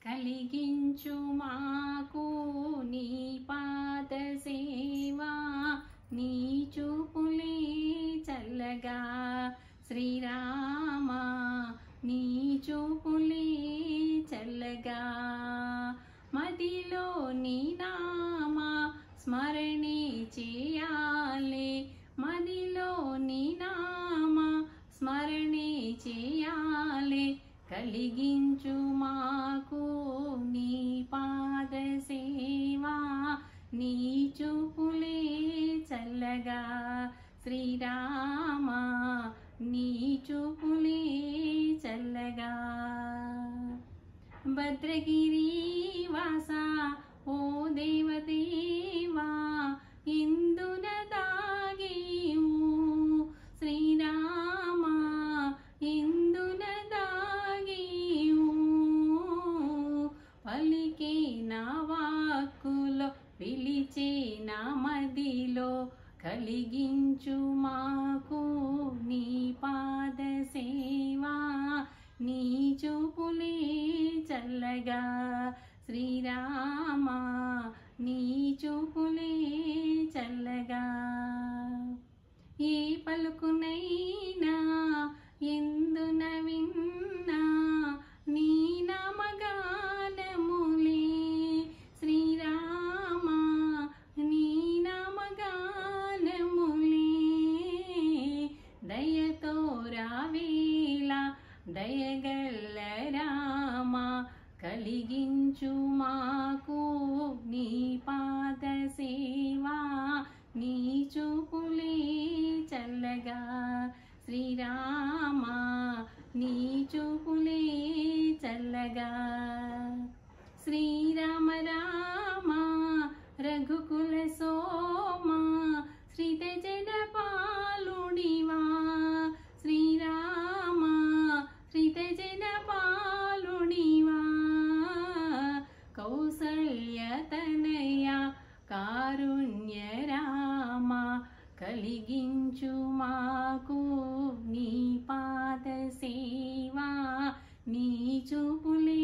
కలిగించు మాకు నీ పాద సేవా, నీ చూపులే చల్లగా శ్రీరామ, నీ చూపులే చల్లగా. మదిలో నీ నామ స్మరణే చేయాలే, మదిలో నీ నామ స్మరణే చేయాలే. కలిగించు మాకు నీ పాద సేవా, నీ చూపులే చల్లగా శ్రీరామ, నీ చూపులే చల్లగా. భద్రగిరి వాస ఓ దేవదేవా, ఇందున దాగేవు శ్రీరామ, ఇందున దాగేవు. పలికే నా వాక్కులో పిలిచే నా మదిలో, కలిగించు మాకు నీ పాద సేవా, నీ చూపులే చల్లగా శ్రీరామ, నీ చూపులే చల్లగా. ఏ పలుకునైనా ఎందున విన్నా నీ నామగానములే శ్రీరామ, నీ నామగానములే. దయతో రావేలా దయగల్ల రామ, కలిగించు మాకు నీ పాద సేవా, నీ చూపులే చల్లగా శ్రీరామ, నీ చూపులే చల్లగా. శ్రీరామ రామ రఘుకుల సోమ, శ్రీత జన పాలుడివా శ్రీరామ, శ్రీత జన పాలుడివా. కౌసల్య తనయ కారుణ్య రామ, కలిగించు మాకు నీ పాద సేవా, నీ చూపులే